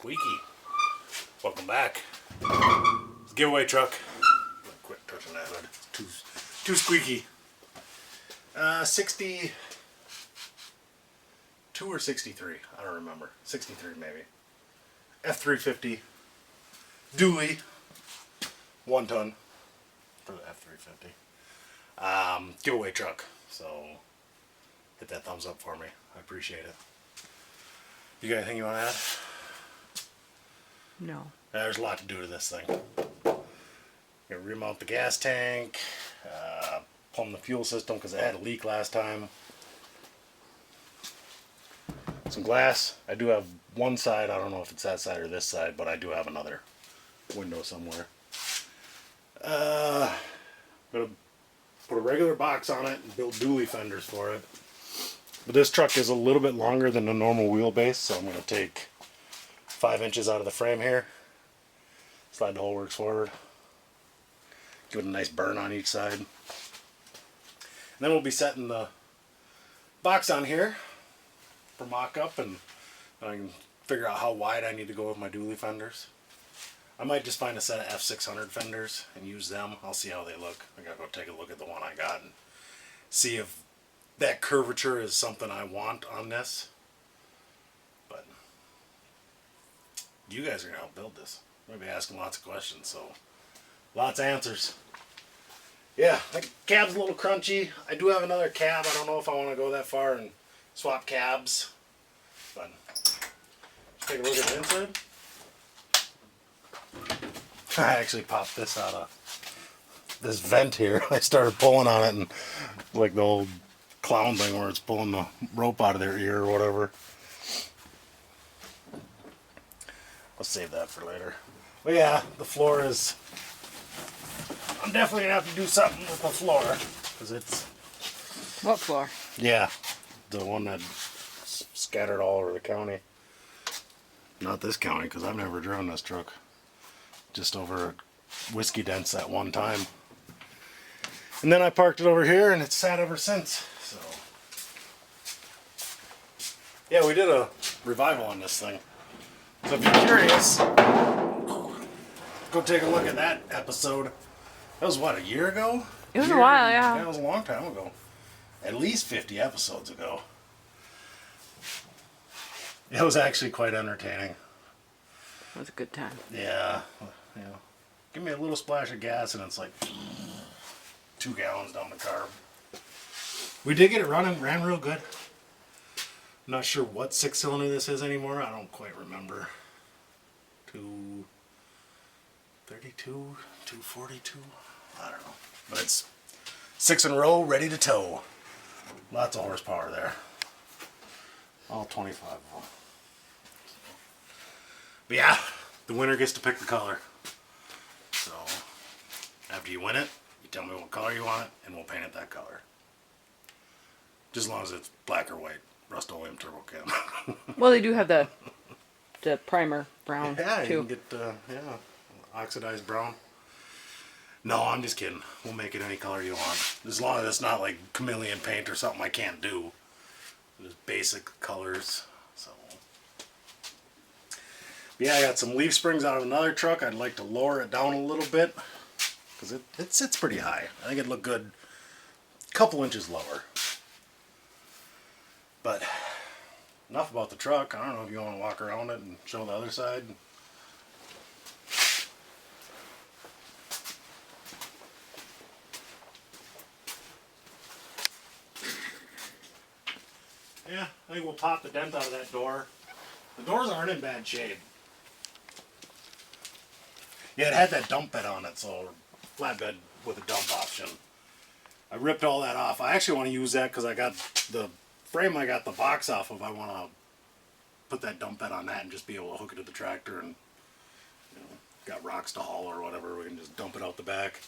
Squeaky. Welcome back. It's a giveaway truck. Quit touching that hood. It's too squeaky. 62 or 63. I don't remember. 63 maybe. F350. Dually. 1 ton for the F350. Giveaway truck. So hit that thumbs up for me. I appreciate it. You got anything you want to add? No. There's a lot to do to this thing. Gonna remount the gas tank, plumb the fuel system because it had a leak last time. Some glass. I do have one side. I don't know if it's that side or this side, but I do have another window somewhere. Gonna put a regular box on it and build dually fenders for it. But this truck is a little bit longer than the normal wheelbase, so I'm going to take 5 inches out of the frame here. Slide the whole works forward. Give it a nice burn on each side. And then we'll be setting the box on here for mock-up, and I can figure out how wide I need to go with my dually fenders. I might just find a set of F600 fenders and use them. I'll see how they look. I gotta go take a look at the one I got and see if that curvature is something I want on this. But you guys are gonna help build this. I'm gonna be asking lots of questions, so lots of answers. Yeah, the cab's a little crunchy. I do have another cab. I don't know if I want to go that far and swap cabs. But let's take a look at the inside. I actually popped this out of this vent here. I started pulling on it, and like the old clown thing where it's pulling the rope out of their ear or whatever. I'll save that for later. But yeah, the floor is... I'm definitely going to have to do something with the floor. Because it's... What floor? Yeah, the one that scattered all over the county. Not this county, because I've never driven this truck. Just over at Whiskey Dents at one time. And then I parked it over here, and it's sat ever since. So, yeah, we did a revival on this thing. So if you're curious, go take a look at that episode. That was what, a year ago? It was a while, yeah. Yeah, it was a long time ago. At least 50 episodes ago. It was actually quite entertaining. It was a good time. Yeah. Yeah. Give me a little splash of gas and it's like 2 gallons down the carb. We did get it running, ran real good. I'm not sure what 6-cylinder this is anymore. I don't quite remember. 232, 242, I don't know. But it's 6 in a row, ready to tow. Lots of horsepower there. All 25 of them. But yeah, the winner gets to pick the color. So, after you win it, you tell me what color you want it, and we'll paint it that color. Just as long as it's black or white. Rust-Oleum Turbo Cam. Well, they do have the primer brown, yeah, too. You can get, oxidized brown. No, I'm just kidding. We'll make it any color you want. As long as it's not like chameleon paint or something I can't do. Just basic colors. So... yeah, I got some leaf springs out of another truck. I'd like to lower it down a little bit because it sits pretty high. I think it'd look good a couple inches lower. But enough about the truck. I don't know if you want to walk around it and show the other side. Yeah, I think we'll pop the dent out of that door. The doors aren't in bad shape. Yeah, it had that dump bed on it, so flatbed with a dump option. I ripped all that off. I actually want to use that because I got the frame I got the box off of. I want to put that dump bed on that and just be able to hook it to the tractor and, you know, got rocks to haul or whatever. We can just dump it out the back.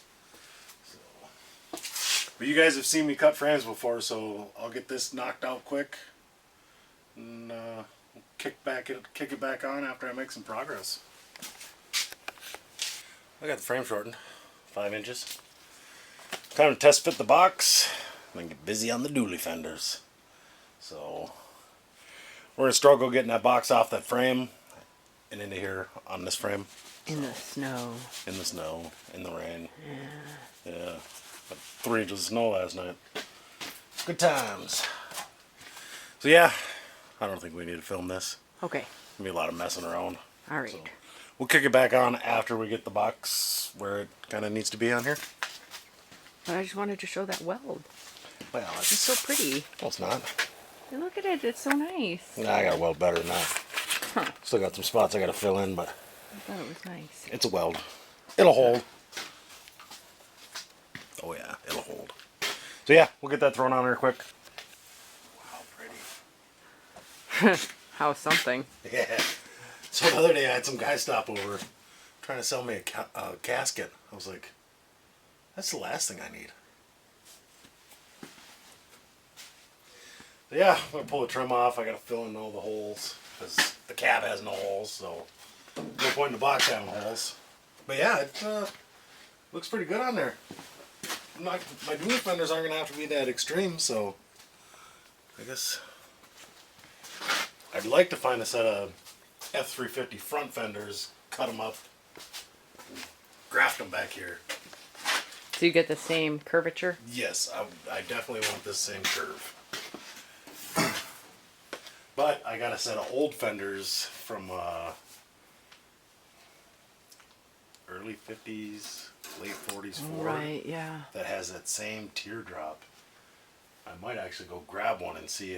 So. But you guys have seen me cut frames before, so I'll get this knocked out quick and kick it back on after I make some progress. I got the frame shortened, 5 inches. Time to test fit the box and then get busy on the dually fenders. So we're gonna struggle getting that box off that frame. and into here on this frame. In the snow. In the snow, in the rain. Yeah. But 3 inches of snow last night. Good times. So yeah, I don't think we need to film this. Okay. There'll be a lot of messing around. All right. So we'll kick it back on after we get the box where it kind of needs to be on here. But I just wanted to show that weld. Well, It's so pretty. well, it's not. Hey, look at it. It's so nice. Nah, I got to weld better than that. Huh. Still got some spots I got to fill in, but I thought it was nice. it's a weld. It'll hold. Oh yeah, it'll hold. So yeah, we'll get that thrown on there quick. Wow, pretty. How's something? Yeah. So the other day I had some guy stop over trying to sell me a casket. I was like, that's the last thing I need. So yeah, I'm going to pull the trim off. I got to fill in all the holes because the cab has no holes, so no point in the box having holes. But yeah, it looks pretty good on there. My dual fenders aren't going to have to be that extreme, so I guess I'd like to find a set of F350 front fenders, cut them up, and graft them back here. So you get the same curvature? Yes, I definitely want this same curve. But I got a set of old fenders from early 50s, late 40s Ford. Right, yeah. That has that same teardrop. I might actually go grab one and see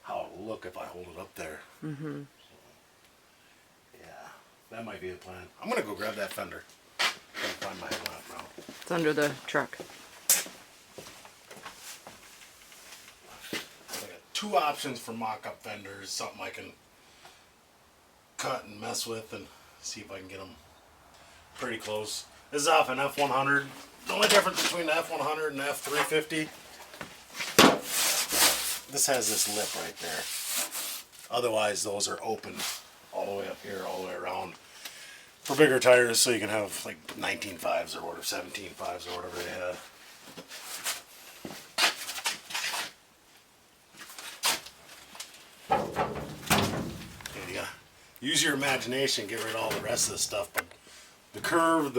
how it'll look if I hold it up there. Mm-hmm. Yeah, that might be the plan. I'm gonna go grab that fender. Gotta find my headlamp now. It's under the truck. I got 2 options for mock-up fenders. Something I can cut and mess with and see if I can get them pretty close. This is off an F100. The only difference between the F100 and the F350, this has this lip right there. Otherwise, those are open all the way up here, all the way around. For bigger tires, so you can have like 19.5s or whatever, 17.5s or whatever they had. Yeah, you gotta use your imagination, get rid of all the rest of this stuff, but the curve,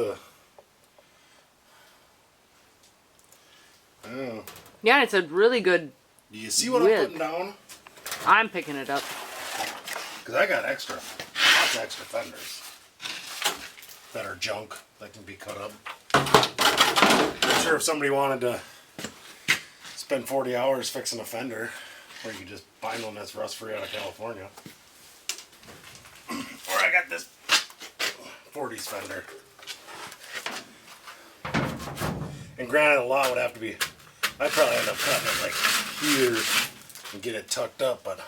oh. Yeah, it's a really good Do you see what width. I'm putting down? I'm picking it up. Because I got lots of extra fenders that are junk that can be cut up. I'm sure if somebody wanted to spend 40 hours fixing a fender, or you could just find one that's rust free out of California. Or I got this 40s fender. And granted, a lot would have to be, I'd probably end up cutting it like here and get it tucked up, but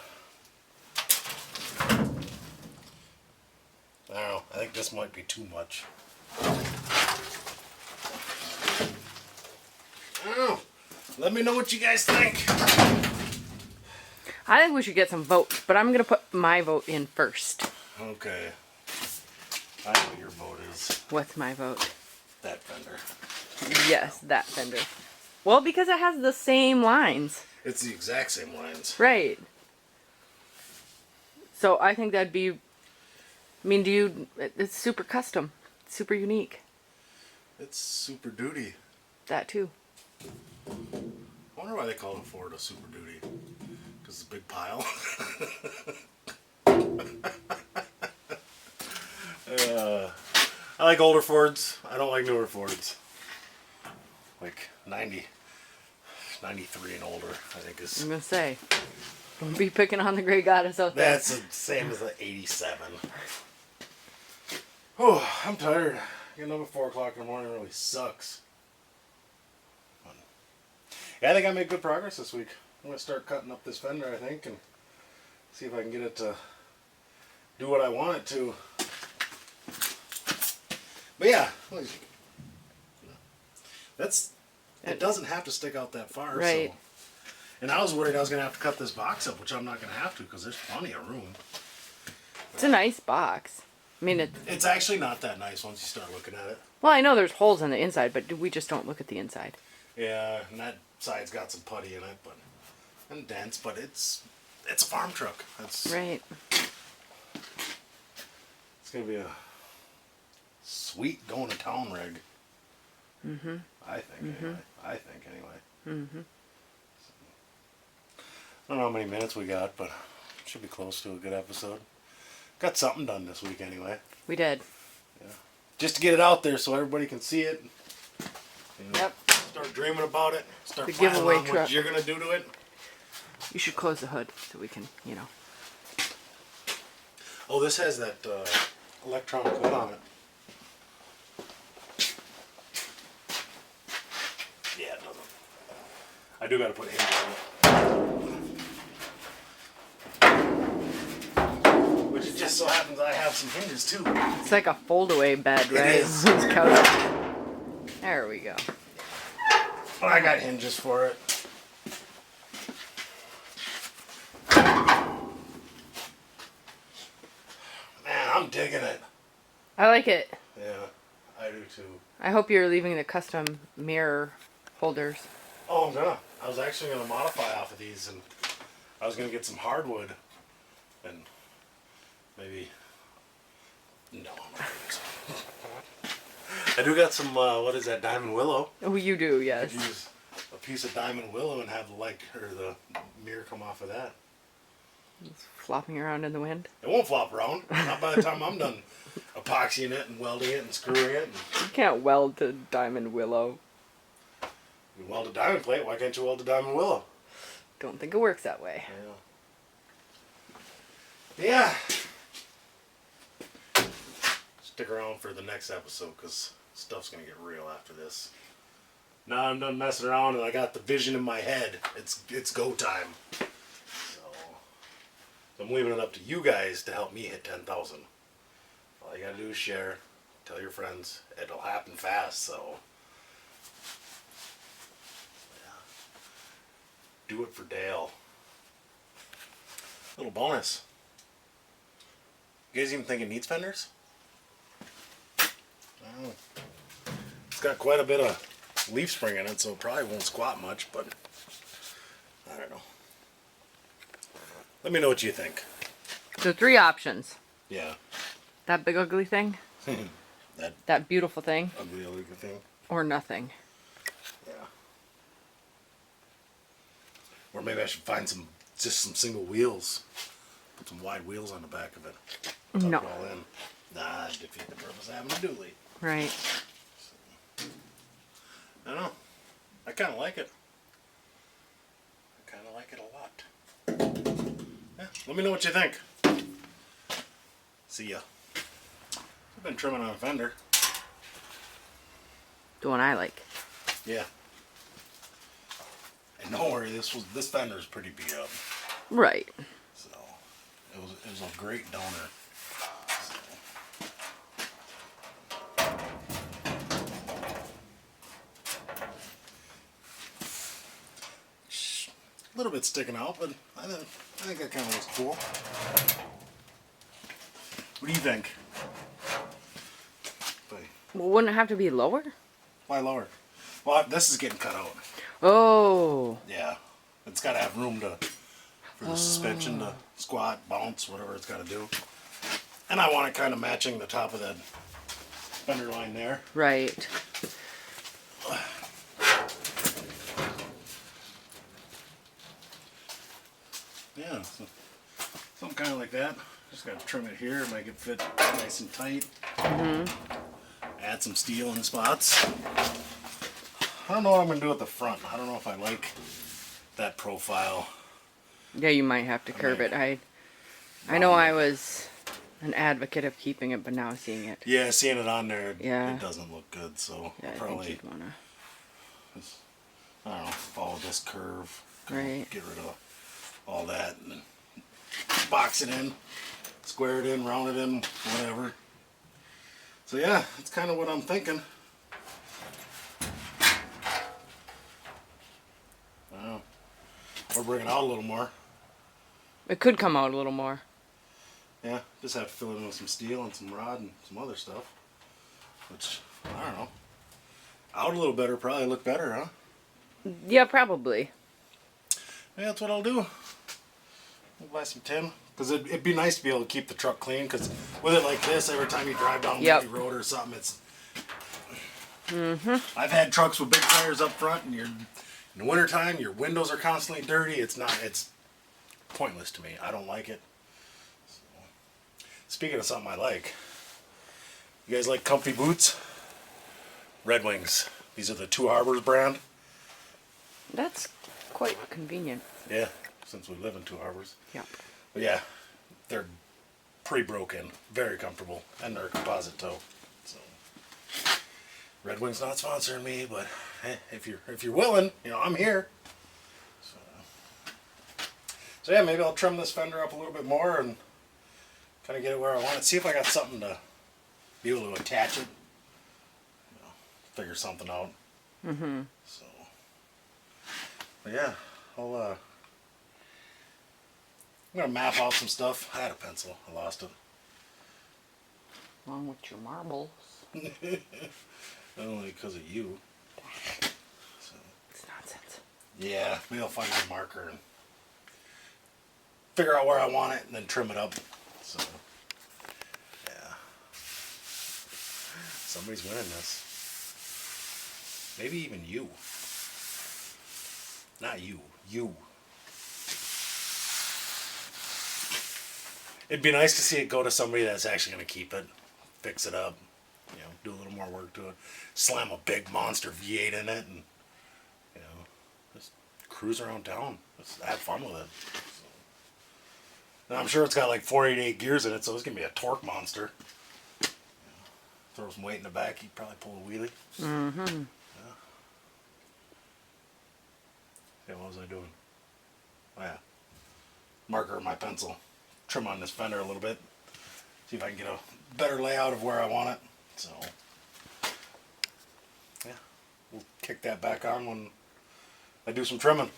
I don't know, I think this might be too much. I don't know. Let me know what you guys think. I think we should get some votes, but I'm going to put my vote in first. Okay. I know what your vote is. What's my vote? That fender. Yes, that fender. Well, because it has the same lines. It's the exact same lines. Right. So I think that'd be, it's super custom, super unique. It's Super Duty. That too. I wonder why they call it Ford a Super Duty. Because it's a big pile. I like older Fords. I don't like newer Fords. Like 93 and older, I think is. I'm going to say, don't be picking on the Great Goddess out there. That's the same as the 87. Oh, I'm tired. Getting up at 4 o'clock in the morning really sucks. Yeah, I think I made good progress this week. I'm going to start cutting up this fender, I think, and see if I can get it to do what I want it to. But yeah, it doesn't have to stick out that far. Right. So. And I was worried I was going to have to cut this box up, which I'm not going to have to because there's plenty of room. It's a nice box. I mean, It's actually not that nice once you start looking at it. well, I know there's holes on the inside, but we just don't look at the inside. Yeah, and that side's got some putty in it, and dents, but it's a farm truck. That's Right. gonna be a sweet going to town rig. Mm-hmm. I think anyway. I think anyway. Mm-hmm. I don't know how many minutes we got, but should be close to a good episode. Got something done this week anyway. We did. Yeah. Just to get it out there so everybody can see it. You know, Yep. Start dreaming about it. Start The planning giveaway on truck. what you're gonna do to it. You should close the hood so we can, you know. Oh, this has that electronic hood on it. Yeah, it doesn't. I do gotta put hinges on it. Which it just so happens I have some hinges too. It's like a fold-away bed, right? is. It's couch. There we go. But I got hinges for it. Man, I'm digging it. I like it. Yeah, I do too. I hope you're leaving the custom mirror holders. Oh, I'm gonna. I was actually gonna modify off of these, and I was gonna get some hardwood, and maybe. No, I'm not gonna do so. I do got some. What is that? Diamond willow. Oh, you do, I yes. could use a piece of diamond willow and have the mirror come off of that. It's flopping around in the wind. It won't flop around. Not by the time I'm done epoxying it and welding it and screwing it. You can't weld to diamond willow. You weld a diamond plate. Why can't you weld a diamond willow? Don't think it works that way. Yeah. Stick around for the next episode because stuff's gonna get real after this. Now I'm done messing around and I got the vision in my head. It's go time. So I'm leaving it up to you guys to help me hit 10,000. All you gotta do is share, tell your friends. It'll happen fast. So yeah. Do it for Dale. Little bonus. You guys even think it needs fenders? Oh. It's got quite a bit of leaf spring in it, so it probably won't squat much, but I don't know. Let me know what you think. So 3 options. Yeah. That big ugly thing, that beautiful thing, ugly thing. or nothing. Yeah. Or maybe I should find just some single wheels. Put some wide wheels on the back of it. Tuck No. it all in. Nah, I'd defeat the purpose of having a dually. Right. I don't know. I kind of like it. I kind of like it a lot. Yeah, let me know what you think. See ya. I've been trimming on a fender. The one I like. Yeah. And don't worry, this fender is pretty beat up. Right. So it was a great donor. A little bit sticking out, but I think that kind of looks cool. What do you think? Well, wouldn't it have to be lower? Why lower? Well, this is getting cut out. Oh. Yeah, it's got to have room for the suspension to squat, bounce, whatever it's got to do. And I want it kind of matching the top of that fender line there. Right. Yeah, so something kind of like that. Just got to trim it here, make it fit nice and tight. Add some steel in spots. I don't know what I'm going to do at the front. I don't know if I like that profile. Yeah, you might have to curve it. I know I was an advocate of keeping it, but now seeing it. Yeah, seeing it on there, Yeah. it doesn't look good. So Yeah, I probably, think you'd wanna. I don't know, follow this curve. Right. Get rid of all that and then box it in, square it in, round it in, whatever. So yeah, that's kind of what I'm thinking. Wow. Or bring it out a little more. It could come out a little more. Yeah, just have to fill it in with some steel and some rod and some other stuff. Which, I don't know. Out a little better, probably look better, huh? Yeah, probably. Yeah, that's what I'll do. We'll buy some tin, Because it'd be nice to be able to keep the truck clean. Because with it like this, every time you drive down Yep. the road or something, it's. I've had trucks with big tires up front, and in the wintertime, your windows are constantly dirty. It's pointless to me. I don't like it. So, speaking of something I like, you guys like comfy boots? Red Wings. These are the Two Harbors brand. That's quite convenient. Yeah, since we live in Two Harbors. Yep. But yeah, they're pre-broken, very comfortable, and they're a composite toe. So, Red Wings not sponsoring me, but if you're willing, I'm here. So yeah, maybe I'll trim this fender up a little bit more and kind of get it where I want it. See if I got something to be able to attach it. Figure something out. So, but yeah, I'm gonna map out some stuff. I had a pencil, I lost it. Along with your marbles. Only because of you. So, It's nonsense. yeah, maybe I'll find my marker and figure out where I want it and then trim it up. So, yeah. Somebody's winning this. Maybe even you. Not you. You. It'd be nice to see it go to somebody that's actually going to keep it, fix it up, do a little more work to it, slam a big monster V8 in it, and just cruise around town. Just have fun with it. So. And I'm sure it's got like 488 gears in it, so it's gonna be a torque monster. Throw some weight in the back, you'd probably pull a wheelie. Yeah. Yeah, what was I doing? Oh, yeah. Marker and my pencil. Trim on this fender a little bit. See if I can get a better layout of where I want it. So, yeah. We'll kick that back on when I do some trimming.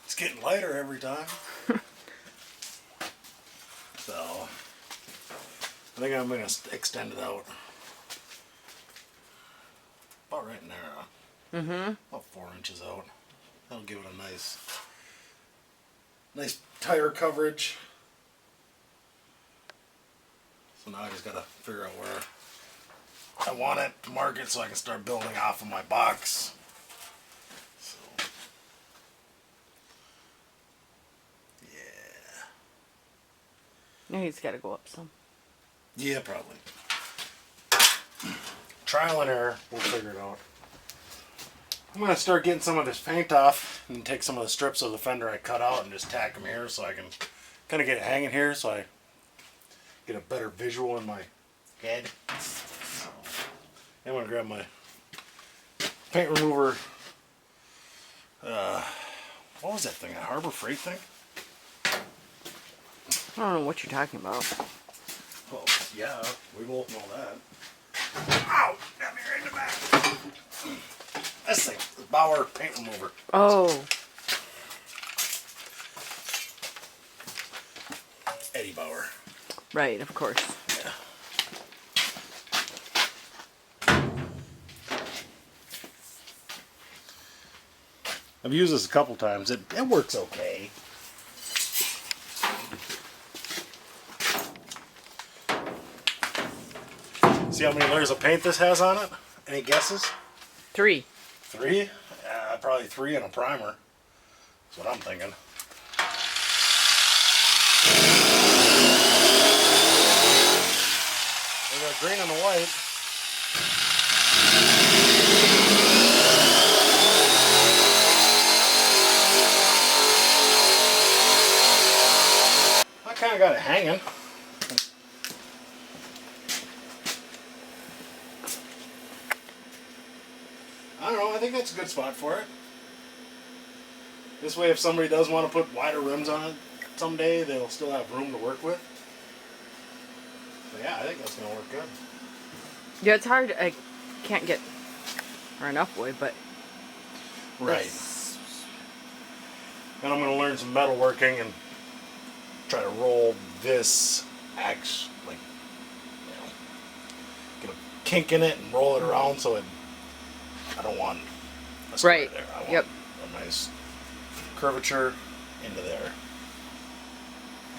It's getting lighter every time. So, I think I'm going to extend it out. About right in there. About 4 inches out. That'll give it a nice tire coverage. So now I just gotta figure out where I want it to mark it so I can start building off of my box. So, yeah. Yeah, he's got to go up some. Yeah, probably. Trial and error. We'll figure it out. I'm going to start getting some of this paint off and take some of the strips of the fender I cut out and just tack them here so I can kind of get it hanging here so I get a better visual in my head. So, I'm going to grab my paint remover. What was that thing? A Harbor Freight thing? I don't know what you're talking about. Well, yeah, we both know that. Ow! Got me right in the back. This thing, the Bauer paint remover. Oh. Eddie Bauer. Right, of course. Yeah. I've used this a couple times. It works okay. See how many layers of paint this has on it? Any guesses? 3. 3? Probably 3 and a primer. That's what I'm thinking. We got green and the white. I kind of got it hanging. I don't know, I think that's a good spot for it. This way, if somebody does want to put wider rims on it someday, they'll still have room to work with. So yeah, I think that's going to work good. Yeah, it's hard. I can't get far enough away, but... Right. And I'm going to learn some metalworking and try to roll this axe, like, get a kink in it and roll it around so I don't want a square Right. there. I want Yep. a nice curvature into there.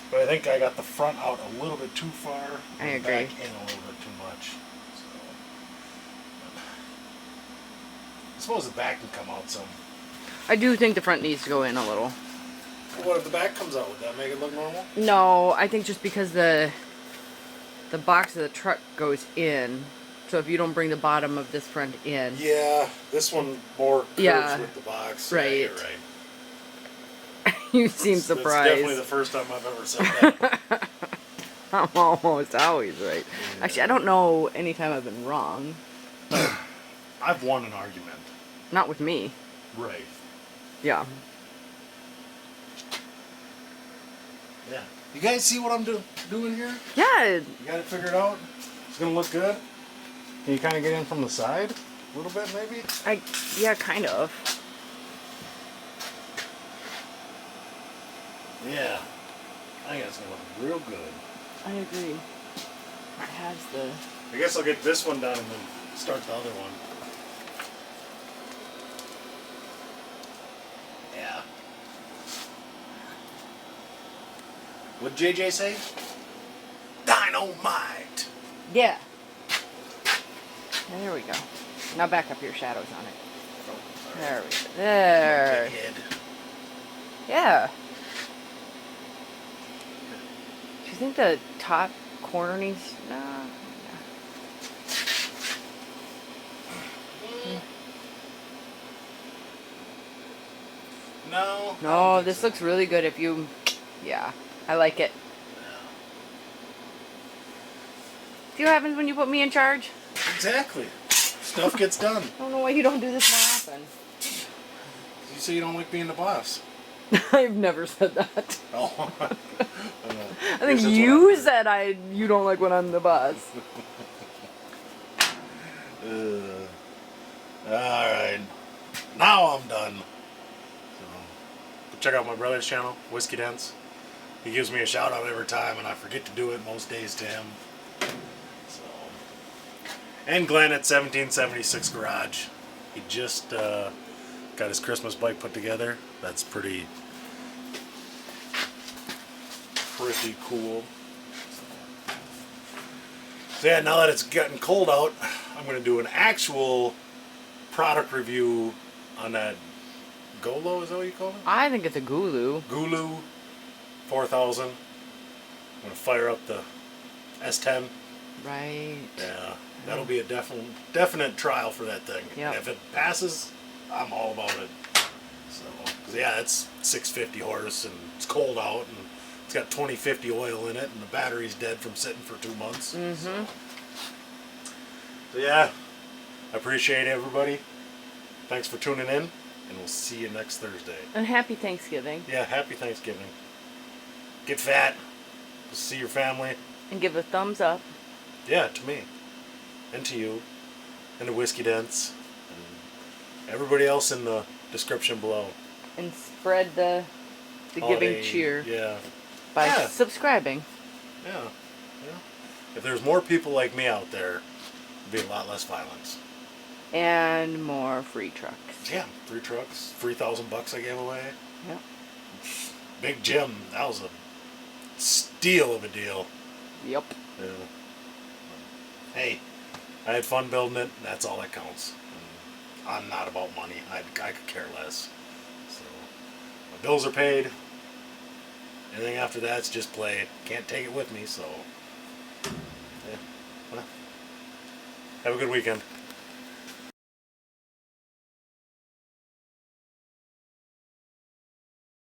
But I think I got the front out a little bit too far. I and agree. Back in a little bit too much. So. I suppose the back can come out some. I do think the front needs to go in a little. What if the back comes out? Would that make it look normal? No, I think just because the box of the truck goes in, so if you don't bring the bottom of this front in. Yeah, this one more curves Yeah, with the box. right. Yeah, you're right. You seem surprised. That's definitely the first time I've ever said that. I'm almost always right. Yeah. Actually, I don't know any time I've been wrong. I've won an argument. Not with me. Right. Yeah. Yeah. You guys see what I'm doing here? Yeah. You got it figured out? It's gonna look good? Can you kind of get in from the side? A little bit, maybe? Yeah, kind of. Yeah. I think it's gonna look real good. I agree. It has the... I guess I'll get this one done and then start the other one. Yeah. What'd JJ say? Dynamite! Yeah. There we go. Now back up your shadows on it. Oh, There we go. There. Big head. Yeah. Do you think the top corner needs... No. No. No, this looks really good if you... Yeah. I like it. See what happens when you put me in charge? Exactly. Stuff gets done. I don't know why you don't do this more often. You say you don't like being the boss. I've never said that. Oh. I think you said you don't like when I'm the boss. Alright. Now I'm done. So, check out my brother's channel, Whiskey Dents. He gives me a shout out every time, and I forget to do it most days to him. So. And Glenn at 1776 Garage. He just got his Christmas bike put together. That's pretty cool. So yeah, now that it's getting cold out, I'm going to do an actual product review on that Golo, is that what you call it? I think it's a Gulu. Gulu 4000. I'm going to fire up the S10. Right. Yeah, that'll be a definite trial for that thing. Yep. If it passes, I'm all about it. So, 'cause yeah, it's 650 horse and it's cold out and it's got 2050 oil in it and the battery's dead from sitting for 2 months. Mm-hmm. So yeah, I appreciate everybody. Thanks for tuning in, and we'll see you next Thursday. And happy Thanksgiving. Yeah, happy Thanksgiving. Get fat. See your family. And give a thumbs up. Yeah, to me. And to you. And to Whiskey Dents. And everybody else in the description below. And spread the Holiday, giving cheer Yeah. by Yeah. subscribing. Yeah. Yeah. If there's more people like me out there, there'd be a lot less violence. And more free trucks. Yeah, 3 trucks, $3,000 I gave away. Yep. Big Jim, that was a steal of a deal. Yep. Yeah. Hey, I had fun building it. That's all that counts. And I'm not about money. I could care less. So my bills are paid. Anything after that's just play. Can't take it with me. So yeah. Well, have a good weekend.